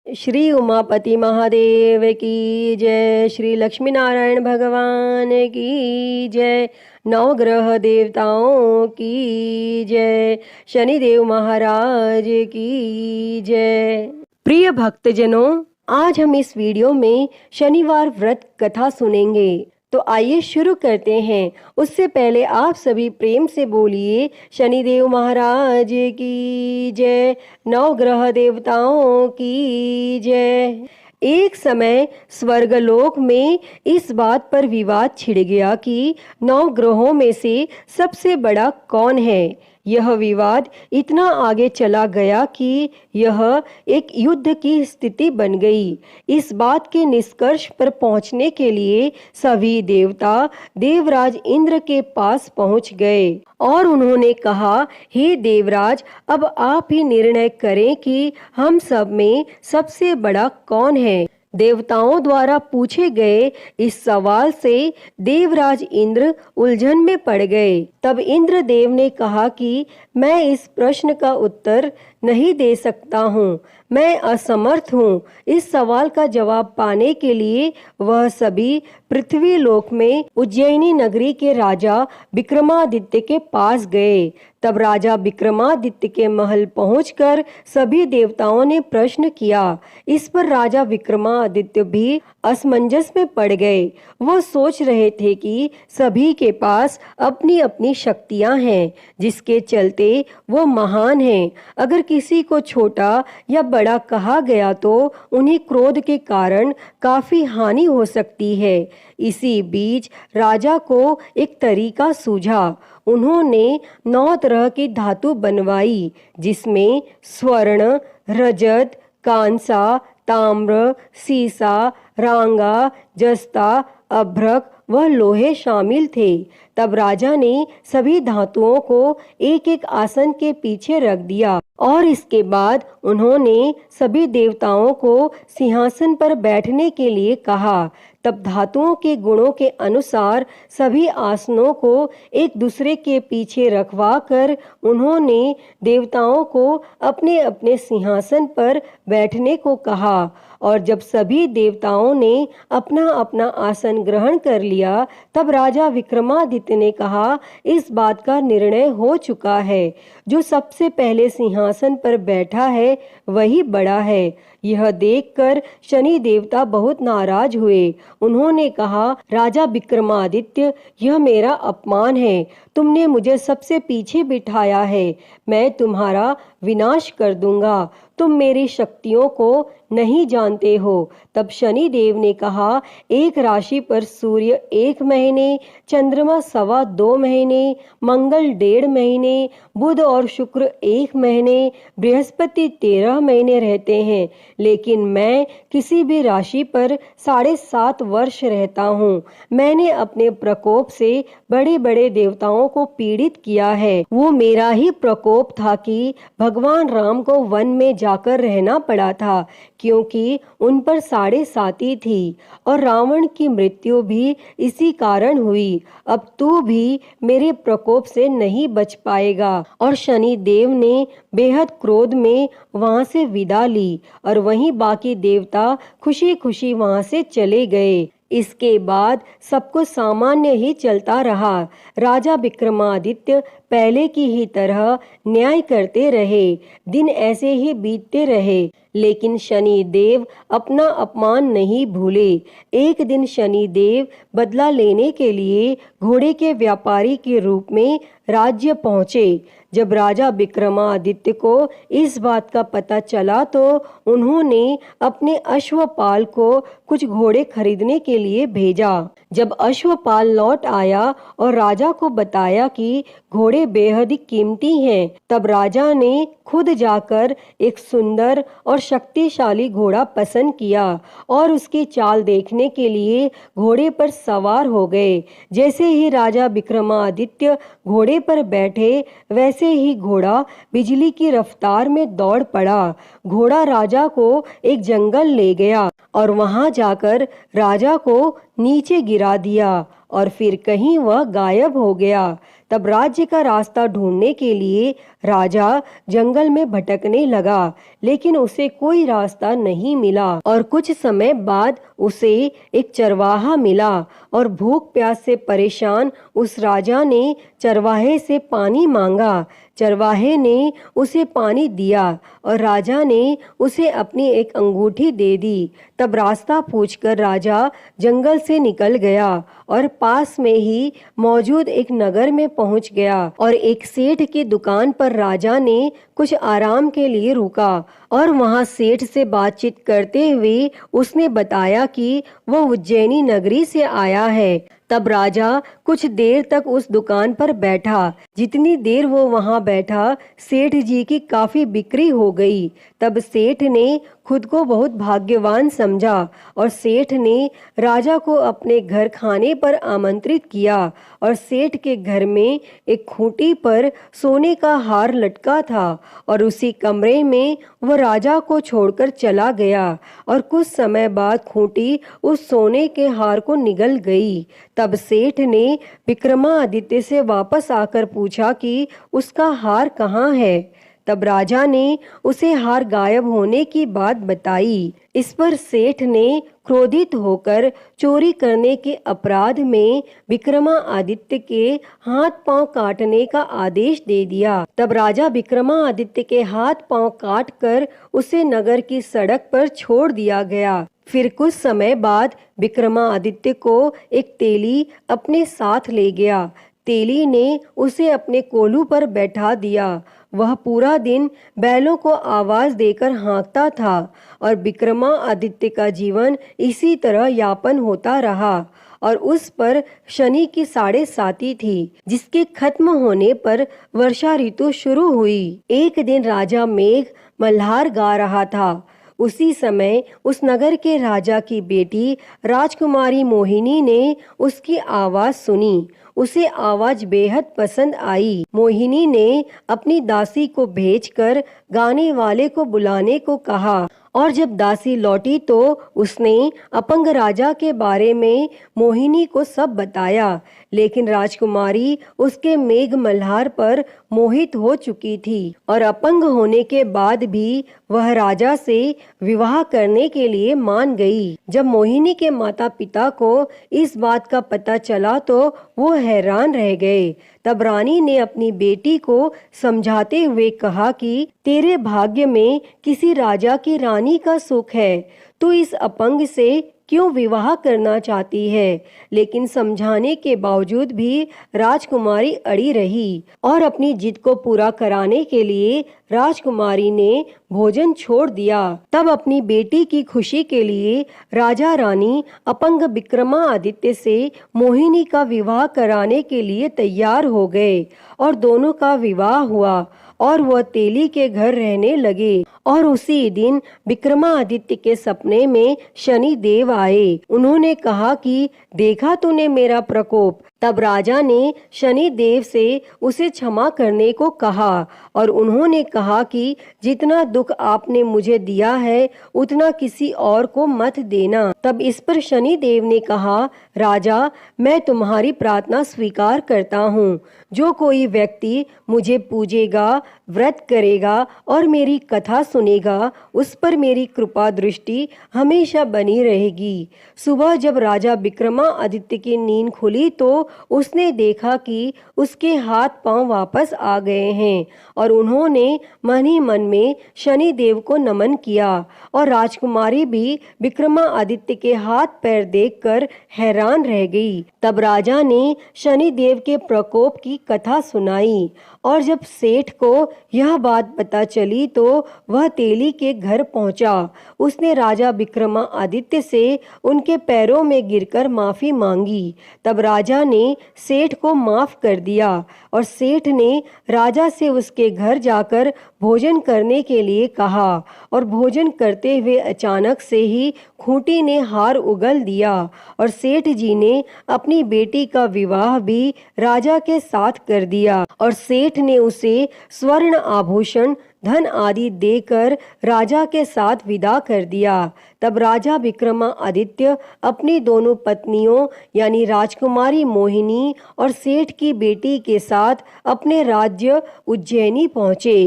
श्री उमापति महादेव की जय। श्री लक्ष्मी नारायण भगवान की जय। नवग्रह देवताओं की जय। शनिदेव महाराज की जय। प्रिय भक्तजनों, आज हम इस वीडियो में शनिवार व्रत कथा सुनेंगे। तो आइए शुरू करते हैं। उससे पहले आप सभी प्रेम से बोलिए शनिदेव महाराज की जय। नवग्रह देवताओं की जय। एक समय स्वर्गलोक में इस बात पर विवाद छिड़ गया कि 9 ग्रहों में से सबसे बड़ा कौन है। यह विवाद इतना आगे चला गया कि यह एक युद्ध की स्थिति बन गई। इस बात के निष्कर्ष पर पहुंचने के लिए सभी देवता देवराज इंद्र के पास पहुंच गए और उन्होंने कहा, हे देवराज, अब आप ही निर्णय करें कि हम सब में सबसे बड़ा कौन है। देवताओं द्वारा पूछे गए इस सवाल से देवराज इंद्र उलझन में पड़ गए। तब इंद्रदेव ने कहा कि मैं इस प्रश्न का उत्तर नहीं दे सकता हूँ, मैं असमर्थ हूँ। इस सवाल का जवाब पाने के लिए वह सभी पृथ्वी लोक में उज्जैनी नगरी के राजा विक्रमादित्य के पास गए। तब राजा विक्रमादित्य के महल पहुंचकर सभी देवताओं ने प्रश्न किया। इस पर राजा विक्रमादित्य भी असमंजस में पड़ गए। वो सोच रहे थे कि सभी के पास अपनी अपनी शक्तियां हैं, जिसके चलते वो महान हैं। अगर किसी को छोटा या बड़ा कहा गया तो उन्हें क्रोध के कारण काफी हानि हो सकती है। इसी बीच राजा को एक तरीका सूझा। उन्होंने 9 तरह की धातु बनवाई, जिसमें स्वर्ण, रजत, कांसा, ताम्र, सीसा, रांगा, जस्ता, अभ्रक व लोहे शामिल थे। तब राजा ने सभी धातुओं को एक एक आसन के पीछे रख दिया और इसके बाद उन्होंने सभी देवताओं को सिंहासन पर बैठने के लिए कहा। तब धातुओं के गुणों के अनुसार सभी आसनों को एक दूसरे के पीछे रखवा कर उन्होंने देवताओं को अपने अपने सिंहासन पर बैठने को कहा। और जब सभी देवताओं ने अपना अपना आसन ग्रहण कर लिया, तब राजा विक्रमादित्य ने कहा, इस बात का निर्णय हो चुका है। जो सबसे पहले सिंहासन पर बैठा है वही बड़ा है। यह देखकर शनि देवता बहुत नाराज हुए। उन्होंने कहा, राजा विक्रमादित्य, यह मेरा अपमान है। तुमने मुझे सबसे पीछे बिठाया है। मैं तुम्हारा विनाश कर दूंगा। तुम मेरी शक्तियों को नहीं जानते हो। तब शनि देव ने कहा, एक राशि पर सूर्य 1 महीने, चंद्रमा 2.25 महीने, मंगल 1.5 महीने, बुध और शुक्र 1 महीने, बृहस्पति 13 महीने रहते हैं, लेकिन मैं किसी भी राशि पर 7.5 वर्ष रहता हूँ। मैंने अपने प्रकोप से बड़े बड़े देवताओं को पीड़ित किया है। वो मेरा ही प्रकोप था कि भगवान राम को वन में जाकर रहना पड़ा था, क्योंकि उन पर 7.5 थी और रावण की मृत्यु भी इसी कारण हुई। अब तू भी मेरे प्रकोप से नहीं बच पाएगा। और शनि देव ने बेहद क्रोध में वहां से विदा ली और वहीं बाकी देवता खुशी खुशी वहां से चले गए। इसके बाद सब कुछ सामान्य ही चलता रहा। राजा विक्रमादित्य पहले की ही तरह न्याय करते रहे। दिन ऐसे ही बीतते रहे, लेकिन शनि देव अपना अपमान नहीं भूले। एक दिन शनि देव बदला लेने के लिए घोड़े के व्यापारी के रूप में राज्य पहुंचे। जब राजा विक्रमादित्य को इस बात का पता चला तो उन्होंने अपने अश्वपाल को कुछ घोड़े खरीदने के लिए भेजा। जब अश्वपाल लौट आया और राजा को बताया कि घोड़े बेहद ही कीमती हैं, तब राजा ने खुद जाकर एक सुंदर और शक्तिशाली घोड़ा पसंद किया और उसकी चाल देखने के लिए घोड़े पर सवार हो गए। जैसे ही राजा विक्रमादित्य घोड़े पर बैठे, वैसे ही घोड़ा बिजली की रफ्तार में दौड़ पड़ा। घोड़ा राजा को एक जंगल ले गया और वहां जाकर राजा को नीचे गिरा दिया और फिर कहीं वह गायब हो गया। तब राज्य का रास्ता ढूंढने के लिए राजा जंगल में भटकने लगा, लेकिन उसे कोई रास्ता नहीं मिला। और कुछ समय बाद उसे एक चरवाहा मिला और भूख प्यास से परेशान उस राजा ने चरवाहे से पानी मांगा। चरवाहे ने उसे पानी दिया और राजा ने उसे अपनी एक अंगूठी दे दी। तब रास्ता पूछकर राजा जंगल से निकल गया और पास में ही मौजूद एक नगर में पहुंच गया। और एक सेठ की दुकान पर राजा ने कुछ आराम के लिए रुका और वहां सेठ से बातचीत करते हुए उसने बताया कि वह उज्जैनी नगरी से आया है। तब राजा कुछ देर तक उस दुकान पर बैठा। जितनी देर वो वहां बैठा, सेठ जी की काफी बिक्री हो गई। तब सेठ ने खुद को बहुत भाग्यवान समझा और सेठ ने राजा को अपने घर खाने पर आमंत्रित किया। और सेठ के घर में एक खूंटी पर सोने का हार लटका था और उसी कमरे में वह राजा को छोड़कर चला गया। और कुछ समय बाद खूंटी उस सोने के हार को निगल गई। तब सेठ ने विक्रमादित्य से वापस आकर पूछा कि उसका हार कहाँ है। तब राजा ने उसे हार गायब होने की बात बताई। इस पर सेठ ने क्रोधित होकर चोरी करने के अपराध में विक्रमादित्य के हाथ पांव काटने का आदेश दे दिया। तब राजा विक्रमादित्य के हाथ पांव काट कर उसे नगर की सड़क पर छोड़ दिया गया। फिर कुछ समय बाद विक्रमादित्य को एक तेली अपने साथ ले गया। तेली ने उसे अपने कोल्हू पर बैठा दिया। वह पूरा दिन बैलों को आवाज देकर हाँकता था और विक्रमादित्य का जीवन इसी तरह यापन होता रहा। और उस पर शनि की 7.5 थी, जिसके खत्म होने पर वर्षा ऋतु शुरू हुई। एक दिन राजा मेघ मल्हार गा रहा था। उसी समय उस नगर के राजा की बेटी राजकुमारी मोहिनी ने उसकी आवाज सुनी। उसे आवाज बेहद पसंद आई। मोहिनी ने अपनी दासी को भेजकर गाने वाले को बुलाने को कहा और जब दासी लौटी तो उसने अपंग राजा के बारे में मोहिनी को सब बताया। लेकिन राजकुमारी उसके मेघ मल्हार पर मोहित हो चुकी थी और अपंग होने के बाद भी वह राजा से विवाह करने के लिए मान गई। जब मोहिनी के माता पिता को इस बात का पता चला तो वो हैरान रह गए। तब रानी ने अपनी बेटी को समझाते हुए कहा कि तेरे भाग्य में किसी राजा की रानी का सुख है, तू इस अपंग से क्यों विवाह करना चाहती है। लेकिन समझाने के बावजूद भी राजकुमारी अड़ी रही और अपनी जिद को पूरा कराने के लिए राजकुमारी ने भोजन छोड़ दिया। तब अपनी बेटी की खुशी के लिए राजा रानी अपंग विक्रमादित्य से मोहिनी का विवाह कराने के लिए तैयार हो गए और दोनों का विवाह हुआ और वह तेली के घर रहने लगे। और उसी दिन विक्रमादित्य के सपने में शनि देव आए। उन्होंने कहा कि देखा तूने मेरा प्रकोप। तब राजा ने शनि देव से उसे क्षमा करने को कहा और उन्होंने कहा कि जितना दुख आपने मुझे दिया है उतना किसी और को मत देना। तब इस पर शनि देव ने कहा, राजा मैं तुम्हारी प्रार्थना स्वीकार करता हूँ। जो कोई व्यक्ति मुझे पूजेगा, व्रत करेगा और मेरी कथा सुनेगा, उस पर मेरी कृपा दृष्टि हमेशा बनी रहेगी। सुबह जब राजा विक्रमादित्य की नींद खुली तो उसने देखा कि उसके हाथ पांव वापस आ गए हैं और उन्होंने मन ही मन में शनि देव को नमन किया। और राजकुमारी भी विक्रमादित्य के हाथ पैर देखकर हैरान रह गई। तब राजा ने शनि देव के प्रकोप की कथा सुनाई और जब सेठ को यह बात पता चली तो वह तेली के घर पहुंचा। उसने राजा विक्रमादित्य से उनके पैरों में गिरकर माफी मांगी। तब राजा ने सेठ को माफ कर दिया और सेठ ने राजा से उसके घर जाकर भोजन करने के लिए कहा। और भोजन करते हुए अचानक से ही खूंटी ने हार उगल दिया और सेठ जी ने अपनी बेटी का विवाह भी राजा के साथ कर दिया और सेठ ने उसे स्वर्ण आभूषण धन आदि देकर राजा के साथ विदा कर दिया। तब राजा विक्रमादित्य अपनी दोनों पत्नियों यानी राजकुमारी मोहिनी और सेठ की बेटी के साथ अपने राज्य उज्जैनी पहुँचे।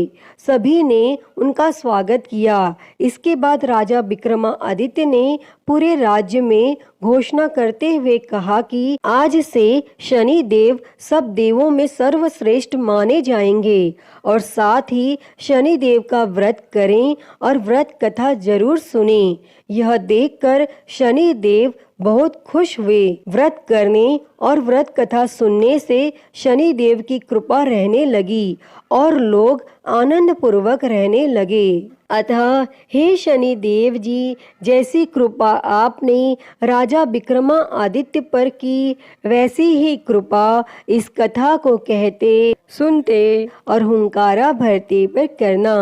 सभी ने उनका स्वागत किया। इसके बाद राजा विक्रमादित्य ने पूरे राज्य में घोषणा करते हुए कहा कि आज से शनि देव सब देवों में सर्वश्रेष्ठ माने जाएंगे और साथ ही शनि देव का व्रत करें और व्रत कथा जरूर सुनें। यह देखकर शनि देव बहुत खुश हुए। व्रत करने और व्रत कथा सुनने से शनि देव की कृपा रहने लगी और लोग आनंद पूर्वक रहने लगे। अतः हे शनि देव जी, जैसी कृपा आपने राजा विक्रमादित्य पर की, वैसी ही कृपा इस कथा को कहते, सुनते और हुंकारा भरते पर करना।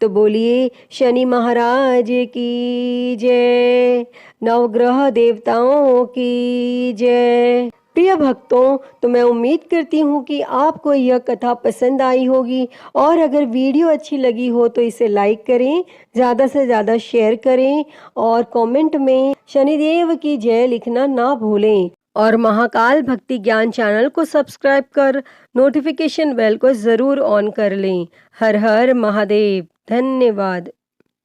तो बोलिए शनि महाराज की जय, नवग्रह देवताओं की जय। प्रिय भक्तों, तो मैं उम्मीद करती हूँ कि आपको यह कथा पसंद आई होगी और अगर वीडियो अच्छी लगी हो तो इसे लाइक करें, ज़्यादा से ज़्यादा शेयर करें और कमेंट में शनिदेव की जय लिखना ना भूलें। और महाकाल भक्ति ज्ञान चैनल को सब्सक्राइब कर नोटिफिकेशन बेल को ज़रूर ऑन कर लें। हर हर महादेव। धन्यवाद।